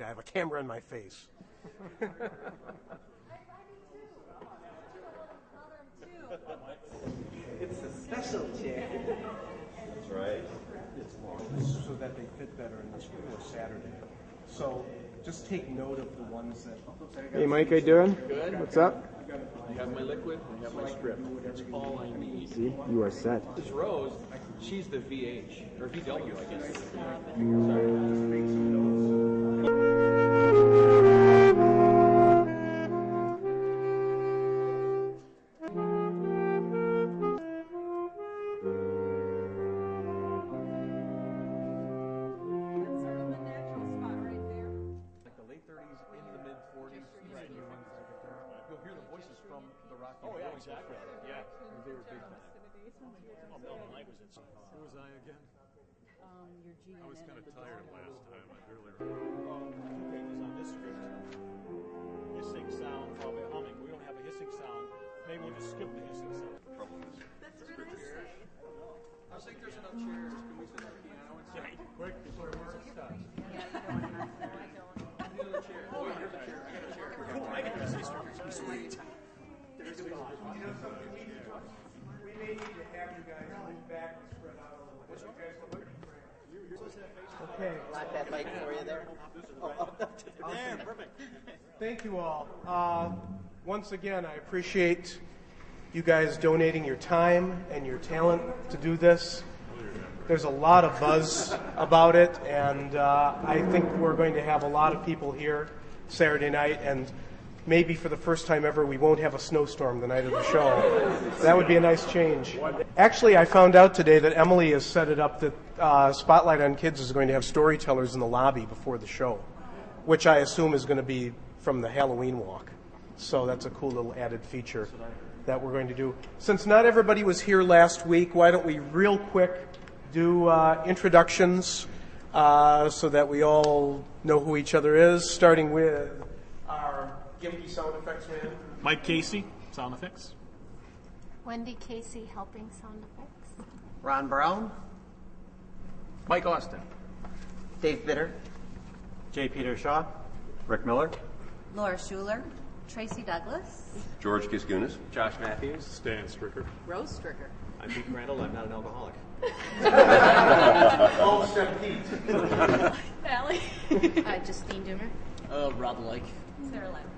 I have a camera in my face. It's a special chair. That's right. So that they fit better in this Saturday. So just take note of the ones that... Hey, Mike, how you doing? Good. What's up? I have my liquid, I have my strip. That's all I need. See, you are set. This Rose, she's the VH, or VW, I guess. Exactly. Yeah. They were big. Oh, Melvin Knight was in some. Who was I again? Your GM. I was kind of tired last time. I barely Okay, was on this script. Hissing sound, probably humming. We don't have a hissing sound. Maybe we'll just skip the hissing sound. That's really sick. I think there's enough chairs. Can we sit at the piano and sit? Quick, before Mark stops. Yeah, I don't. The other chair. Oh, here's a chair. I got a chair. Cool, I can just sweet. You know something we may need to have you guys move back and spread out a little bit. You guys look pretty great. Okay. Not that mic for you there. There, perfect. Thank you all. Once again, I appreciate you guys donating your time and your talent to do this. There's a lot of buzz about it, and I think we're going to have a lot of people here Saturday night, and maybe for the first time ever, we won't have a snowstorm the night of the show. That would be a nice change. Actually, I found out today that Emily has set it up that Spotlight on Kids is going to have storytellers in the lobby before the show, which I assume is going to be from the Halloween walk. So that's a cool little added feature that we're going to do. Since not everybody was here last week, why don't we real quick do introductions so that we all know who each other is, starting with our gimpy sound effects man. Mike Casey, sound effects. Wendy Casey, helping sound effects. Ron Brown. Mike Austin. Dave Bitter. J. Peter Shaw. Rick Miller. Laura Schuler. Tracy Douglas. George Kiskunis. Josh Matthews. Stan Stricker. Rose Stricker. I'm Pete Crandall. I'm not an alcoholic. All except Pete. Allie. Justine Doomer. Rob Lake. Sarah Lamb.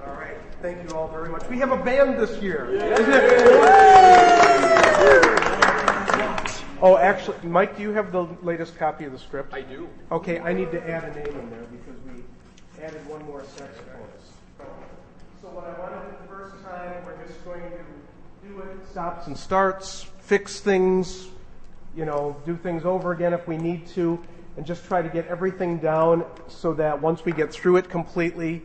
All right. Thank you all very much. We have a band this year. Oh, actually, Mike, do you have the latest copy of the script? I do. Okay, I need to add a name in there because we added one more saxophonist. So what I wanted the first time, we're just going to do it, stops and starts, fix things, do things over again if we need to, and just try to get everything down so that once we get through it completely,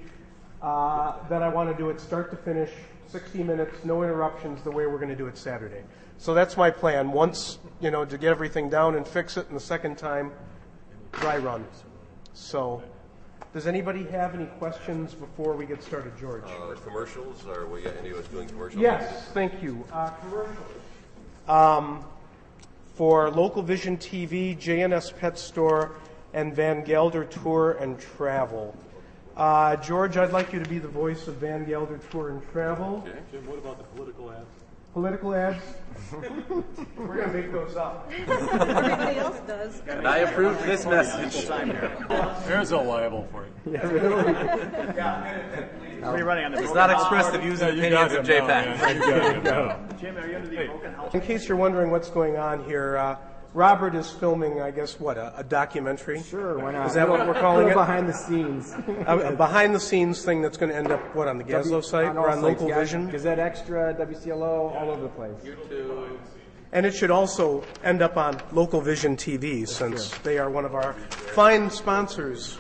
then I want to do it start to finish, 60 minutes, no interruptions, the way we're going to do it Saturday. So that's my plan. Once, to get everything down and fix it, and the second time, dry run. So, does anybody have any questions before we get started, George? Commercials? Are we any of us doing commercials? Yes, thank you. Commercials. For Local Vision TV, J&S Pet Store, and Van Gelder Tour and Travel. George, I'd like you to be the voice of Van Gelder Tour and Travel. Okay. Jim, what about the political ads? Political ads? We're going to make those up. Everybody else does. And I approve this message. There's a libel for you. Yeah, really? We're running on the. It's not express the views and opinions of JPAC. Jim, are you under the broken house? In case you're wondering what's going on here, Robert is filming, I guess, a documentary? Sure, why not? Is that what we're calling it? Behind the scenes. A behind-the-scenes thing that's going to end up, on the Gazlo site or on Local Vision? Gazette Extra, WCLO, all over the place. YouTube. And it should also end up on Local Vision TV, since they are one of our fine sponsors.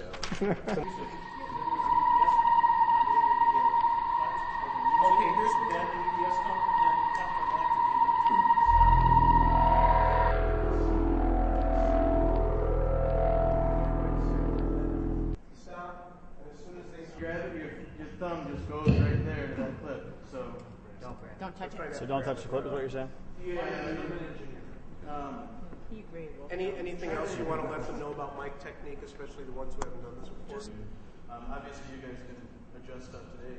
Thumb just goes right there to that clip. So Don't touch it. So don't touch the clip is what you're saying? yeah, Anything else you want to let them know about mic technique, especially the ones who haven't done this before? Just, obviously, you guys can adjust stuff today.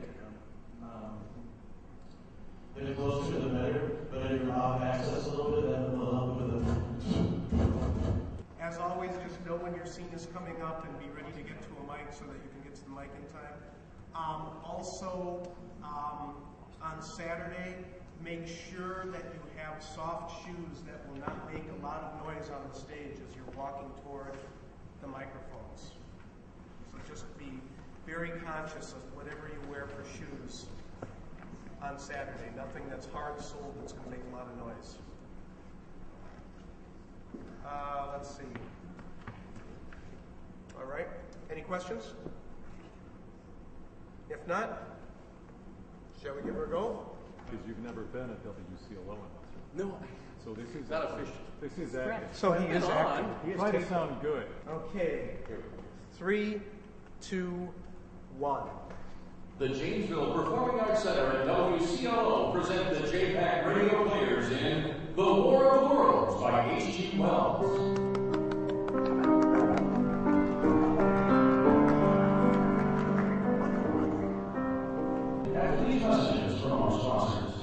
Get closer to the better your mouth access a little bit, that will help with it. As always, just know when your scene is coming up and be ready to get to a mic so that you can get to the mic in time. Also, on Saturday, make sure that you have soft shoes that will not make a lot of noise on the stage as you're walking toward the microphones. So just be very conscious of whatever you wear for shoes on Saturday. Nothing that's hard-soled that's going to make a lot of noise. Let's see. All right. Any questions? If not, shall we give her a go? Because you've never been at WCLO in No. So this is not official. This is acting. So he is acting. He is Try to taking. sound good. Okay. 3, 2, 1. The Janesville Performing Arts Center at WCLO present the JPAC Radio Players in The War of the Worlds by H.G. Wells. After these messages from our sponsors.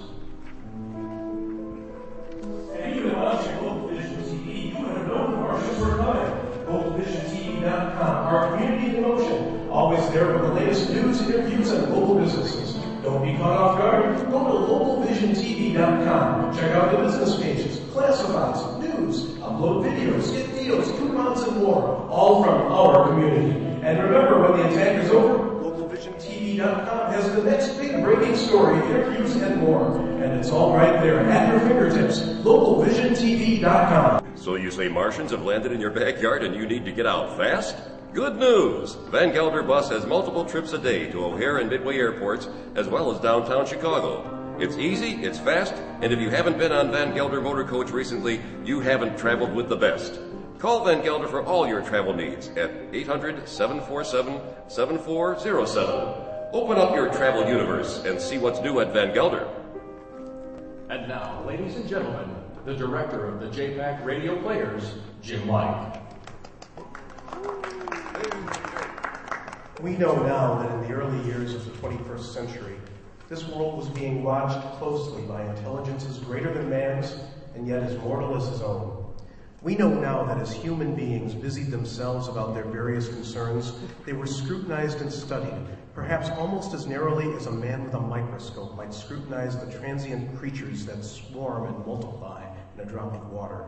And even watching Global Vision TV, you have no commercials for coming. GlobalVisionTV.com, our community in motion. Always there with the latest news, interviews, and local businesses. Don't be caught off guard. Go to GlobalVisionTV.com. Check out the business pages, classifieds, news, upload videos, get deals, coupons, and more. All from our community. And remember, when the attack is over, GlobalVisionTV.com has the next big breaking story, interviews, and more. And it's all right there at your fingertips. GlobalVisionTV.com. So you say Martians have landed in your backyard and you need to get out fast? Good news! Van Gelder Bus has multiple trips a day to O'Hare and Midway airports, as well as downtown Chicago. It's easy, it's fast, and if you haven't been on Van Gelder Motor Coach recently, you haven't traveled with the best. Call Van Gelder for all your travel needs at 800-747-7407. Open up your travel universe and see what's new at Van Gelder. And now, ladies and gentlemen, the director of the JPAC Radio Players, Jim White. We know now that in the early years of the 21st century, this world was being watched closely by intelligences greater than man's and yet as mortal as his own. We know now that as human beings busied themselves about their various concerns, they were scrutinized and studied, perhaps almost as narrowly as a man with a microscope might scrutinize the transient creatures that swarm and multiply in a drop of water.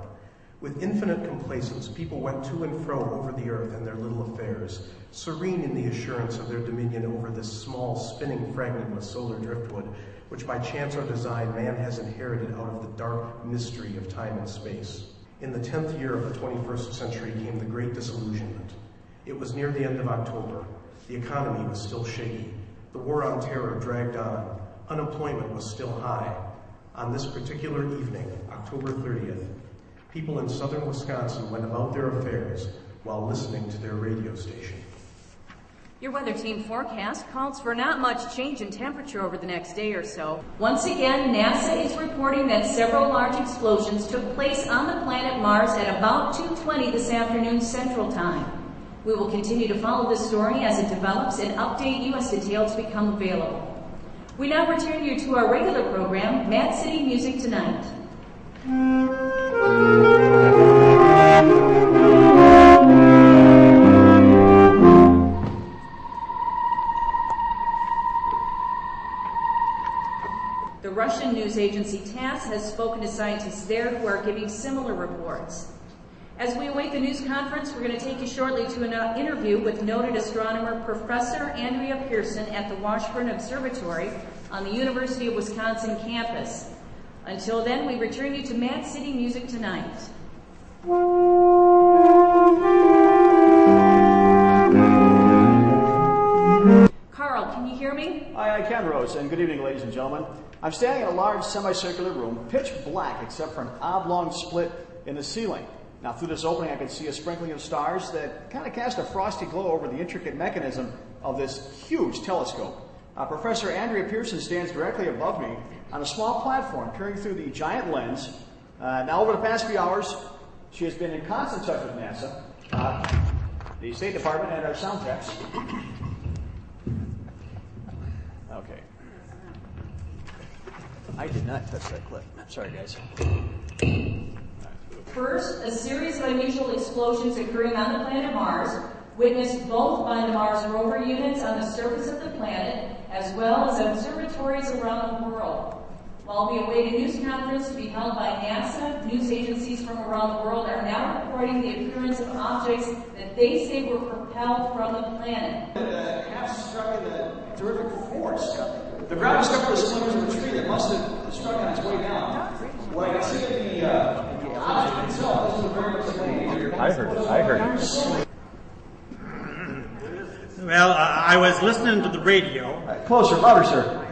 With infinite complacence, people went to and fro over the earth and their little affairs, serene in the assurance of their dominion over this small spinning fragment of solar driftwood, which by chance or design man has inherited out of the dark mystery of time and space. In the 10th year of the 21st century came the Great Disillusionment. It was near the end of October. The economy was still shaky. The war on terror dragged on. Unemployment was still high. On this particular evening, October 30th, people in southern Wisconsin went about their affairs while listening to their radio station. Your weather team forecast calls for not much change in temperature over the next day or so. Once again, NASA is reporting that several large explosions took place on the planet Mars at about 2:20 this afternoon Central Time. We will continue to follow this story as it develops and update you as details become available. We now return you to our regular program, Mad City Music Tonight. The Russian news agency TASS has spoken to scientists there who are giving similar reports. As we await the news conference, we're going to take you shortly to an interview with noted astronomer Professor Andrea Pearson at the Washburn Observatory on the University of Wisconsin campus. Until then, we return you to Mad City Music Tonight. Carl, can you hear me? I can, Rose, and good evening, ladies and gentlemen. I'm standing in a large semicircular room, pitch black except for an oblong split in the ceiling. Now, through this opening, I can see a sprinkling of stars that kind of cast a frosty glow over the intricate mechanism of this huge telescope. Professor Andrea Pearson stands directly above me on a small platform peering through the giant lens. Now, over the past few hours, She has been in constant touch with NASA, the State Department, and our sound techs. Okay. I did not touch that clip. Sorry, guys. First, a series of unusual explosions occurring on the planet Mars, witnessed both by the Mars rover units on the surface of the planet, as well as observatories around the world. While we await a news conference to be held by NASA, news agencies from around the world are now reporting the appearance of objects that they say were propelled from the planet. Half struck in a terrific force. The ground discovered a splinters of a tree that must have struck on its way down. What I can see of the object itself doesn't very much like I heard it. Well, I was listening to the radio. Closer, louder, sir.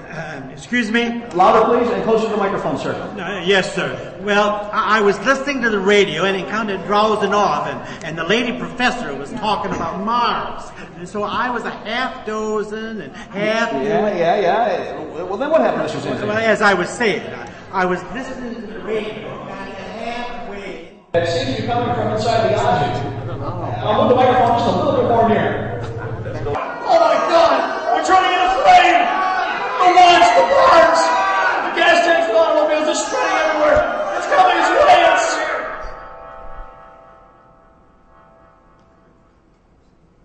Excuse me? Louder, please, and closer to the microphone, sir. Yes, sir. Well, I was listening to the radio, and it kind of drowsing off, and the lady professor was talking about Mars. And so I was a half dozing and half... Yeah. Well, then what happened, Mr. Simpson? Well, as I was saying, I was listening to the radio, kind of halfway... It seems you're coming from inside the object. I'll move the microphone just a little bit more near. Oh my God! We're turning into flame! The launch, the bars! The gas tanks, the automobiles are spreading everywhere! It's coming, it's way,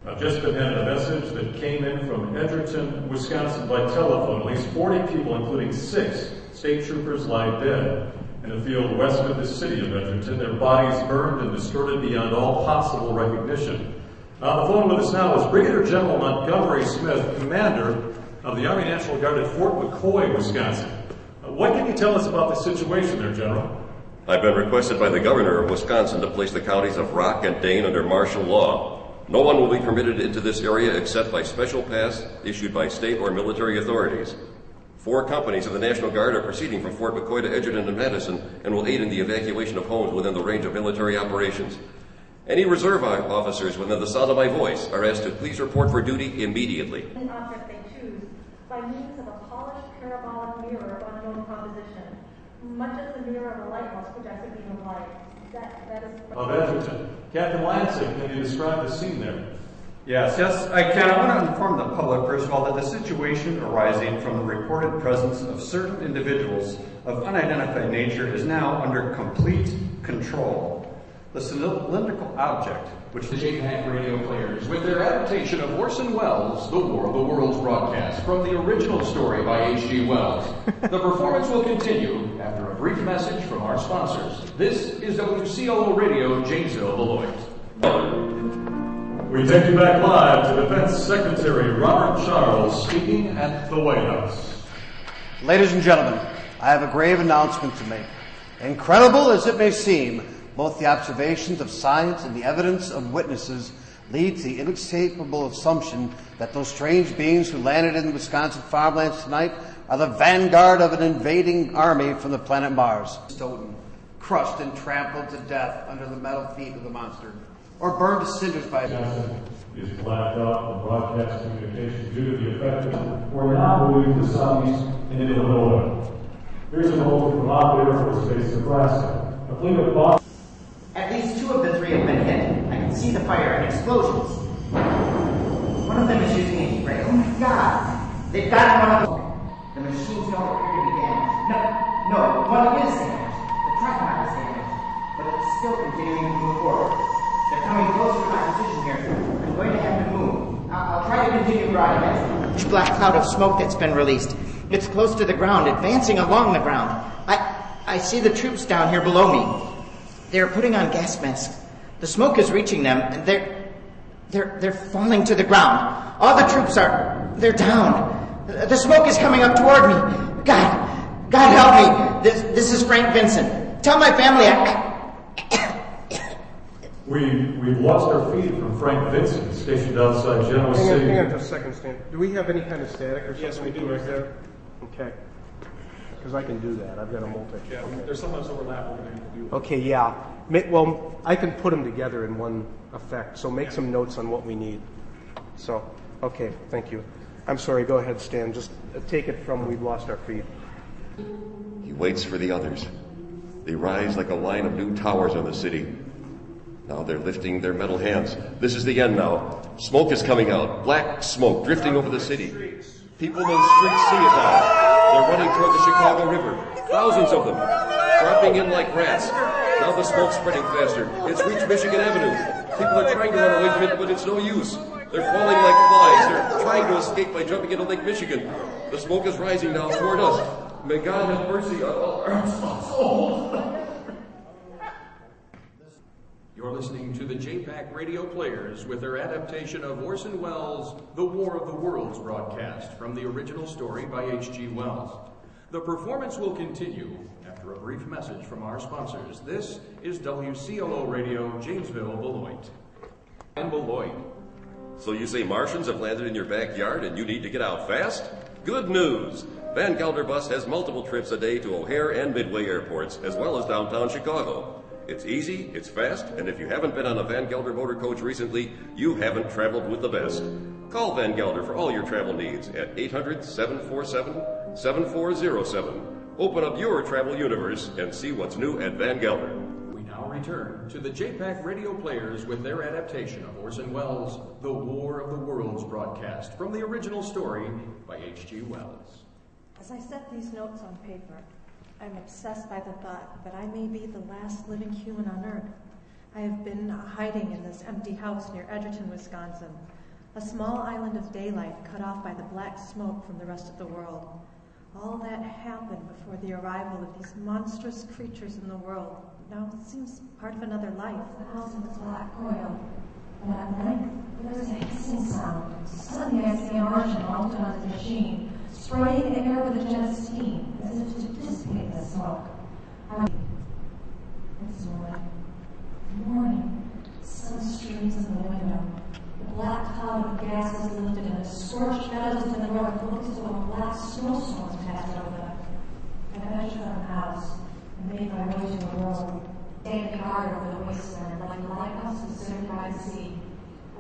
I've just been handed a message that came in from Edgerton, Wisconsin by telephone. At least 40 people, including 6 state troopers, lie dead in a field west of the city of Edgerton. Their bodies burned and distorted beyond all possible recognition. On the phone with us now is Brigadier General Montgomery Smith, commander of the Army National Guard at Fort McCoy, Wisconsin. What can you tell us about the situation there, General? I've been requested by the governor of Wisconsin to place the counties of Rock and Dane under martial law. No one will be permitted into this area except by special pass issued by state or military authorities. 4 companies of the National Guard are proceeding from Fort McCoy to Edgerton and Madison and will aid in the evacuation of homes within the range of military operations. Any reserve officers within the sound of my voice are asked to please report for duty immediately. An object they choose by means of a polished parabolic mirror of unknown composition, much as the mirror of a lighthouse projects a beam of light. That is... Of Edgerton. Captain Lansing, can you describe the scene there? Yes, I can. I want to inform the public, first of all, that the situation arising from the reported presence of certain individuals of unidentified nature is now under complete control. The cylindrical object, which the JPAC Radio Players, with their adaptation of Orson Welles' The War of the Worlds broadcast from the original story by H.G. Wells. The performance will continue after a brief message from our sponsors. This is WCLO Radio, Janesville, Beloit. We take you back live to Defense Secretary Robert Charles speaking at the White House. Ladies and gentlemen, I have a grave announcement to make. Incredible as it may seem, both the observations of science and the evidence of witnesses lead to the inescapable assumption that those strange beings who landed in the Wisconsin farmlands tonight are the vanguard of an invading army from the planet Mars. Stoughton, crushed and trampled to death under the metal feet of the monster, or burned to cinders by... is blacked out from broadcast communication due to the effect of we're now moving to the southeast into Illinois. Here's a moment from Lockwood Air Force Base, Nebraska. A fleet of bombs. At least 2 of the 3 have been hit. I can see the fire and explosions. One of them is using a heat ray. Oh my God! They've got one of them. The machines don't appear to be damaged. No, one is damaged. The tripod is damaged. But it's still continuing to move forward. They're coming closer to my position here. I'm going to have to move. I'll try to continue broadcasting. This black cloud of smoke that's been released. It's close to the ground, advancing along the ground. I see the troops down here below me. They're putting on gas masks. The smoke is reaching them, and they're falling to the ground. All the troops they're down. The smoke is coming up toward me. God help me. This is Frank Vincent. Tell my family We've lost our feed from Frank Vincent, stationed outside Genoa City. Hang on just a second, Stan. Do we have any kind of static or something? Yes, we do right there. Okay. Because I can do that. I've got a multi. Yeah, there's sometimes overlap. We're going to do. Okay, yeah. Well, I can put them together in one effect. So make some notes on what we need. So, okay, thank you. I'm sorry. Go ahead, Stan. Just take it from we've lost our feed. He waits for the others. They rise like a line of new towers on the city. Now they're lifting their metal hands. This is the end now. Smoke is coming out. Black smoke drifting over the city. People in the streets see it now. They're running toward the Chicago River. Thousands of them. Dropping in like rats. Now the smoke's spreading faster. It's reached Michigan Avenue. People are trying to run away from it, but it's no use. They're falling like flies. They're trying to escape by jumping into Lake Michigan. The smoke is rising now toward us. May God have mercy on all our souls. You're listening to the JPAC Radio Players with their adaptation of Orson Welles' The War of the Worlds broadcast from the original story by H.G. Wells. The performance will continue after a brief message from our sponsors. This is WCLO Radio, Janesville, Beloit. And Beloit. So you say Martians have landed in your backyard and you need to get out fast? Good news! Van Gelder Bus has multiple trips a day to O'Hare and Midway airports, as well as downtown Chicago. It's easy, it's fast, and if you haven't been on a Van Gelder motor coach recently, you haven't traveled with the best. Call Van Gelder for all your travel needs at 800-747-7407. Open up your travel universe and see what's new at Van Gelder. We now return to the JPAC Radio Players with their adaptation of Orson Welles' The War of the Worlds broadcast from the original story by H.G. Wells. As I set these notes on paper, I'm obsessed by the thought that I may be the last living human on Earth. I have been hiding in this empty house near Edgerton, Wisconsin, a small island of daylight cut off by the black smoke from the rest of the world. All that happened before the arrival of these monstrous creatures in the world. Now it seems part of another life. The house in this black coil. And at length, there was a hissing sound. Suddenly I see a Martian mounted on his machine, spraying the air with a jet of steam, as if to dissipate the smoke. It's morning. Sun streams in the window. The black cloud of gas is lifted, and the scorched meadows in the north look as though a black snowstorm passed over them. I ventured on the house and made my way to the road, standing guard over the wasteland like a lighthouse deserted by the sea.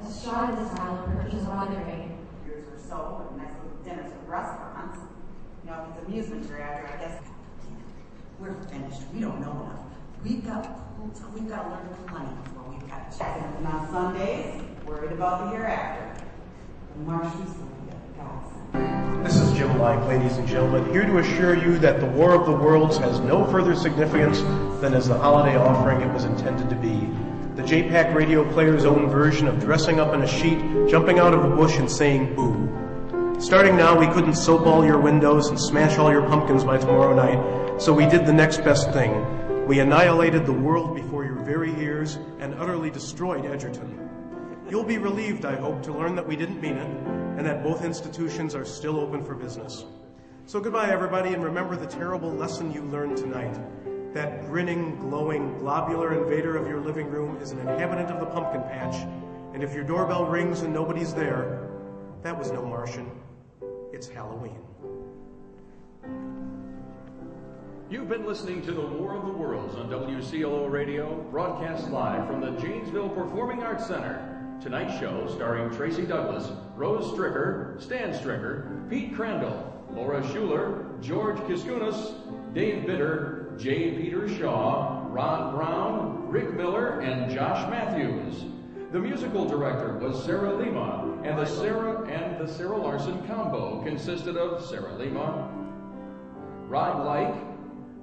Astride this island perches a weather vane. Years or so, and nice little dinners at restaurants. You know, if it's amusement you're after, I guess. We're finished. We don't know enough. We've got to learn plenty before we've got to check in. And on Sundays, worried about the hereafter. The Martians will be a godsend. This is Jim Like, ladies and gentlemen, here to assure you that the War of the Worlds has no further significance than as the holiday offering it was intended to be. The JPAC Radio Players' own version of dressing up in a sheet, jumping out of a bush and saying boo. Starting now, we couldn't soap all your windows and smash all your pumpkins by tomorrow night, so we did the next best thing. We annihilated the world before your very ears and utterly destroyed Edgerton. You'll be relieved, I hope, to learn that we didn't mean it and that both institutions are still open for business. So goodbye, everybody, and remember the terrible lesson you learned tonight. That grinning, glowing, globular invader of your living room is an inhabitant of the pumpkin patch, and if your doorbell rings and nobody's there, that was no Martian. It's Halloween. You've been listening to The War of the Worlds on WCLO Radio, broadcast live from the Janesville Performing Arts Center. Tonight's show starring Tracy Douglas, Rose Stricker, Stan Stricker, Pete Crandall, Laura Schuler, George Kiskunas, Dave Bitter, J. Peter Shaw, Ron Brown, Rick Miller, and Josh Matthews. The musical director was Sarah Lima, and the Sarah Larson combo consisted of Sarah Lima, Rod Like,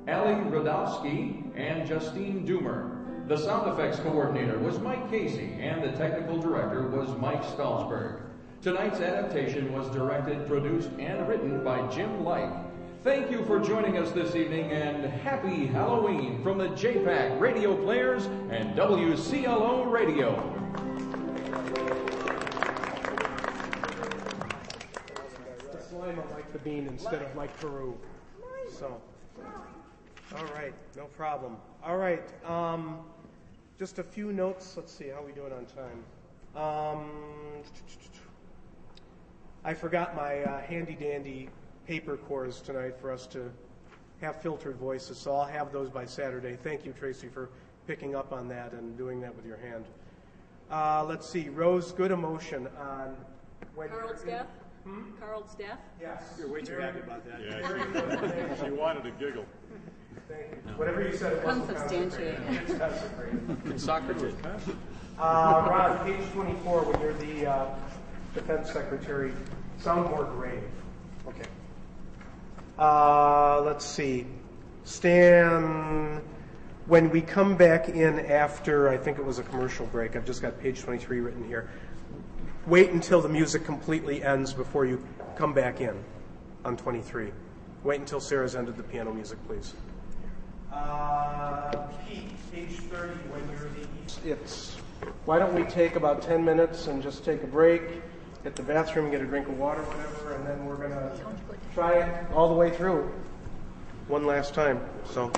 Ali Rodowski, and Justine Doomer. The sound effects coordinator was Mike Casey, and the technical director was Mike Spelsberg. Tonight's adaptation was directed, produced, and written by Jim Like. Thank you for joining us this evening, and happy Halloween from the JPAC Radio Players and WCLO Radio. The slime like the bean instead of like Peru. So, all right, no problem. All right, just a few notes. Let's see, how are we doing on time? I forgot my handy-dandy paper cores tonight for us to have filtered voices, so I'll have those by Saturday. Thank you, Tracy, for picking up on that and doing that with your hand. Let's see, Rose, good emotion on when Carl's death? Carl's deaf? Yes. You're way too happy about that. Yeah, she wanted to giggle. Thank you. Whatever you said, it wasn't Unsubstantiated. consecrated. Socrates. Ron, page 24, when you're the defense secretary, sound more grave. Okay. Let's see. Stan, when we come back in after, I think it was a commercial break, I've just got page 23 written here. Wait until the music completely ends before you come back in on 23. Wait until Sarah's ended the piano music, please. Pete, page 30, when you're the it's. Why don't we take about 10 minutes and just take a break, hit the bathroom, get a drink of water, whatever, and then we're going to try it all the way through one last time. So.